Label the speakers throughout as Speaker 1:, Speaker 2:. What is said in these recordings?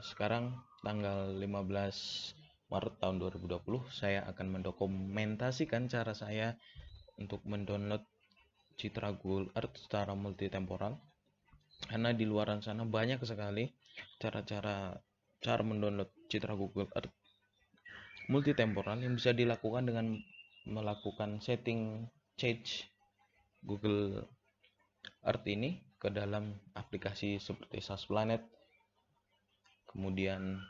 Speaker 1: Sekarang tanggal 15 Maret tahun 2020, saya akan mendokumentasikan cara saya untuk mendownload citra Google Earth secara multitemporal. Karena di luar sana banyak sekali cara mendownload citra Google Earth multitemporal yang bisa dilakukan dengan melakukan setting change Google Earth ini ke dalam aplikasi seperti SAS Planet, kemudian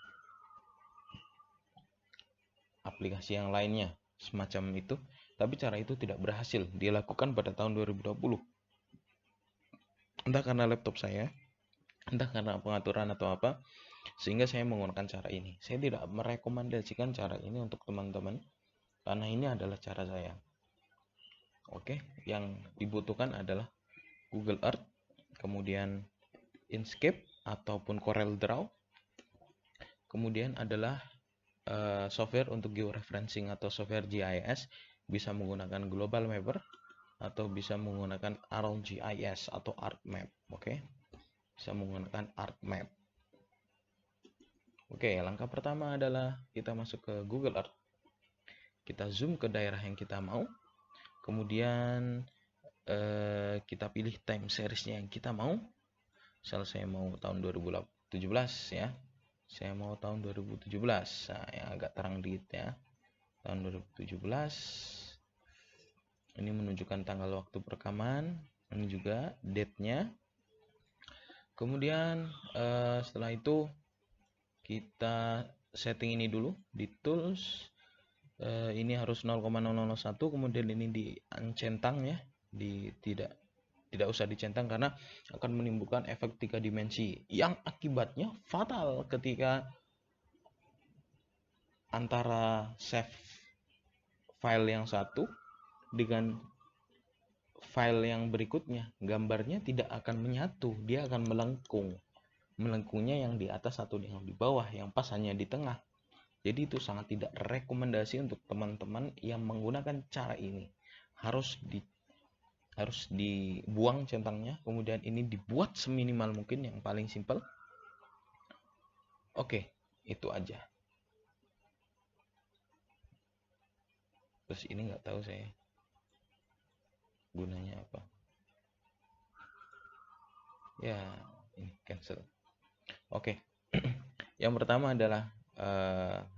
Speaker 1: aplikasi yang lainnya semacam itu. Tapi cara itu tidak berhasil dilakukan pada tahun 2020, entah karena laptop saya, entah karena pengaturan atau apa, sehingga saya menggunakan cara ini. Saya tidak merekomendasikan cara ini untuk teman-teman karena ini adalah cara saya. Yang dibutuhkan adalah Google Earth, kemudian Inkscape ataupun Corel Draw, kemudian adalah software untuk georeferencing atau software GIS, bisa menggunakan Global Mapper atau bisa menggunakan ArcGIS atau ArcMap. Bisa menggunakan ArcMap. Langkah pertama adalah kita masuk ke Google Earth, kita zoom ke daerah yang kita mau, kemudian kita pilih time seriesnya yang kita mau. Misal saya mau tahun 2017 ya, saya mau tahun 2017. Nah, yang agak terang dikit ya, tahun 2017. Ini menunjukkan tanggal waktu perekaman, ini juga date-nya. Kemudian setelah itu kita setting ini dulu di tools. Ini harus 0,001, kemudian ini dicentang ya, tidak usah dicentang karena akan menimbulkan efek 3 dimensi yang akibatnya fatal ketika antara save file yang satu dengan file yang berikutnya, gambarnya tidak akan menyatu, dia akan melengkungnya yang di atas atau yang di bawah, yang pas hanya di tengah. Jadi itu sangat tidak rekomendasi untuk teman-teman yang menggunakan cara ini. Harus dibuang centangnya, kemudian ini dibuat seminimal mungkin, yang paling simple. Itu aja. Terus ini nggak tahu saya gunanya apa. Ya, ini cancel. Yang pertama adalah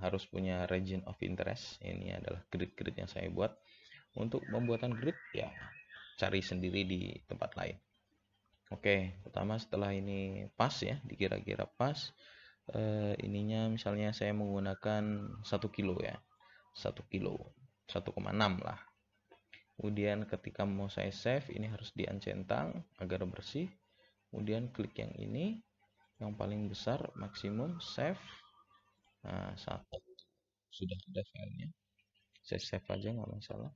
Speaker 1: harus punya region of interest. Ini adalah grid-grid yang saya buat. Untuk pembuatan grid ya cari sendiri di tempat lain. Pertama setelah ini pas ya, dikira-kira pas, ininya misalnya saya menggunakan 1 kilo ya, 1 kilo 1,6 lah. Kemudian ketika mau saya save, ini harus diencentang agar bersih. Kemudian klik yang ini, yang paling besar, maksimum, save. Nah, satu sudah ada filenya, saya save aja, nggak masalah.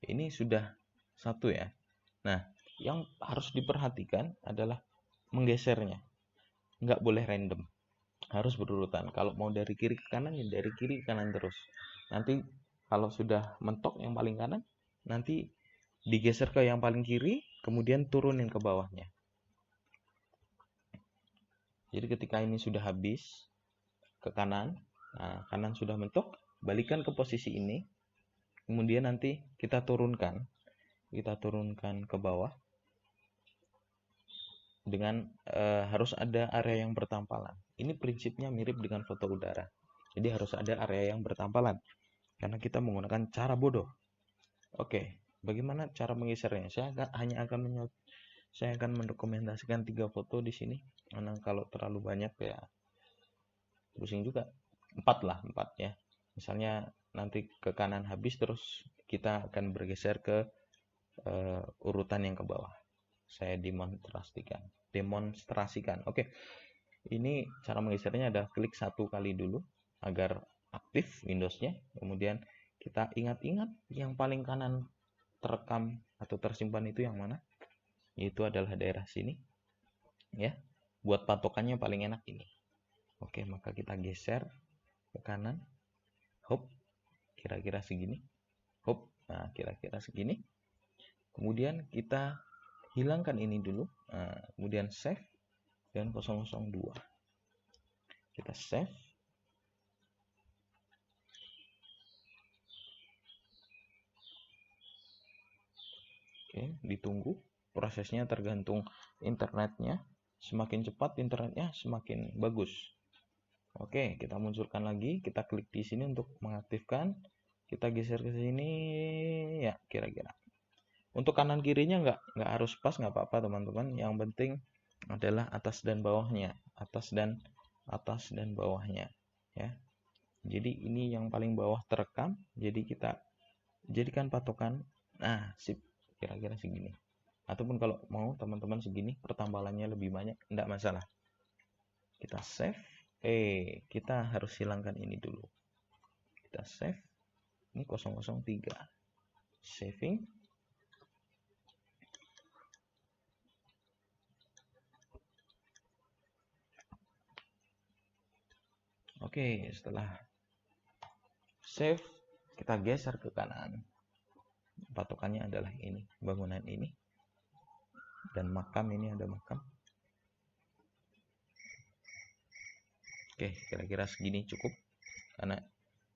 Speaker 1: Ini sudah satu ya. Nah, yang harus diperhatikan adalah menggesernya, nggak boleh random, harus berurutan. Kalau mau dari kiri ke kanan, ya dari kiri ke kanan terus. Nanti kalau sudah mentok yang paling kanan, nanti digeser ke yang paling kiri, kemudian turunin ke bawahnya. Jadi ketika ini sudah habis ke kanan, nah kanan sudah mentok, balikan ke posisi ini, kemudian nanti kita turunkan ke bawah dengan harus ada area yang bertampalan. Ini prinsipnya mirip dengan foto udara. Jadi harus ada area yang bertampalan karena kita menggunakan cara bodoh. Bagaimana cara menggesernya? Saya akan mendokumentasikan 3 foto di sini. Karena kalau terlalu banyak ya pusing juga. 4 ya. Misalnya nanti ke kanan habis, terus kita akan bergeser ke urutan yang ke bawah. Saya demonstrasikan. Ini cara menggesernya adalah klik 1 kali dulu agar aktif Windows-nya. Kemudian kita ingat-ingat yang paling kanan terekam atau tersimpan itu yang mana? Itu adalah daerah sini. Ya. Buat patokannya paling enak ini. Maka kita geser ke kanan, hop, kira-kira segini, hop, nah kira-kira segini. Kemudian kita hilangkan ini dulu, nah, kemudian save dan 002. Kita save. Oke, ditunggu. Prosesnya tergantung internetnya. Semakin cepat internetnya, semakin bagus. Oke, kita munculkan lagi. Kita klik di sini untuk mengaktifkan. Kita geser ke sini, ya kira-kira. Untuk kanan kirinya nggak harus pas, nggak apa-apa teman-teman. Yang penting adalah atas dan bawahnya, atas dan bawahnya, ya. Jadi ini yang paling bawah terekam. Jadi kita jadikan patokan. Nah, sip, kira-kira segini. Ataupun kalau mau teman-teman segini, pertambalannya lebih banyak, enggak masalah. Kita save. Kita harus hilangkan ini dulu. Kita save. Ini 003. Saving. Oke, setelah save, kita geser ke kanan. Patokannya adalah ini, bangunan ini. Dan makam ini ada makam. Oke, kira-kira segini cukup.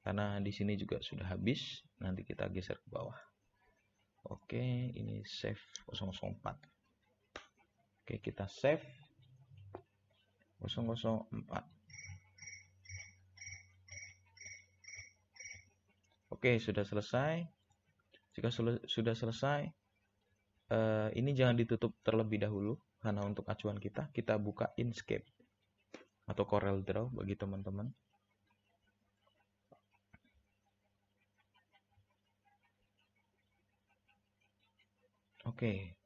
Speaker 1: Karena di sini juga sudah habis, nanti kita geser ke bawah. Oke, ini save 004. Oke, kita save 004. Oke, sudah selesai. Jika sudah selesai, ini jangan ditutup terlebih dahulu, karena untuk acuan kita buka Inkscape atau Corel Draw bagi teman-teman. Oke,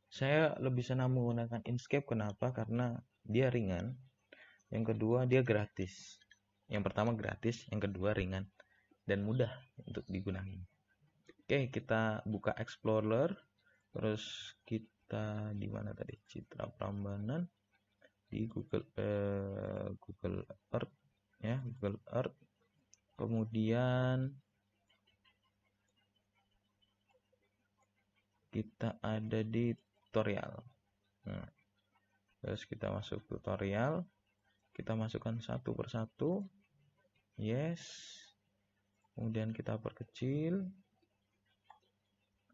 Speaker 1: saya lebih senang menggunakan Inkscape. Kenapa? Karena dia ringan. Yang kedua, dia gratis. Yang pertama gratis, yang kedua ringan dan mudah untuk digunakan. Oke, kita buka Explorer. Terus kita di mana tadi? Citra Prambanan di Google Earth, ya, Google Earth. Kemudian kita ada di tutorial. Nah, terus kita masuk tutorial. Kita masukkan satu persatu. Yes. Kemudian kita perkecil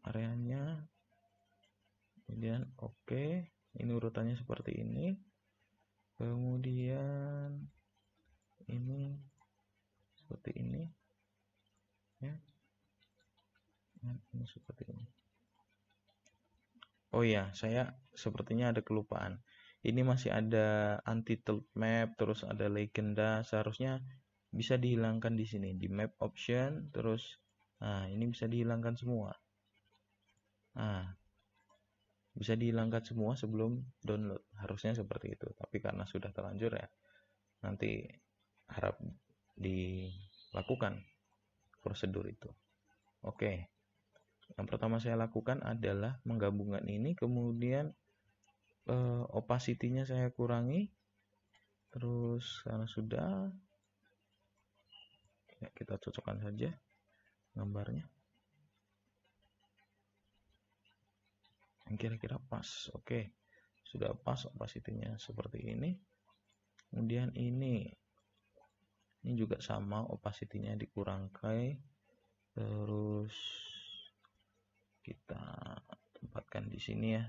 Speaker 1: areanya. Kemudian oke. Ini urutannya seperti ini. Kemudian ini seperti ini. Ya. Ini seperti ini. Oh ya, saya sepertinya ada kelupaan. Ini masih ada untitled map, terus ada legenda. Seharusnya bisa dihilangkan di sini di map option, terus nah ini bisa dihilangkan semua. Nah, bisa dihilangkan semua sebelum download. Harusnya seperti itu. Tapi karena sudah terlanjur ya, nanti harap dilakukan prosedur itu. Oke. Yang pertama saya lakukan adalah menggabungkan ini, kemudian opacity-nya saya kurangi. Terus karena sudah, ya, kita cocokkan saja gambarnya yang kira-kira pas. Oke, sudah pas opacity-nya seperti ini. Kemudian ini juga sama, opacity-nya dikurangkan. Terus kita tempatkan di sini ya,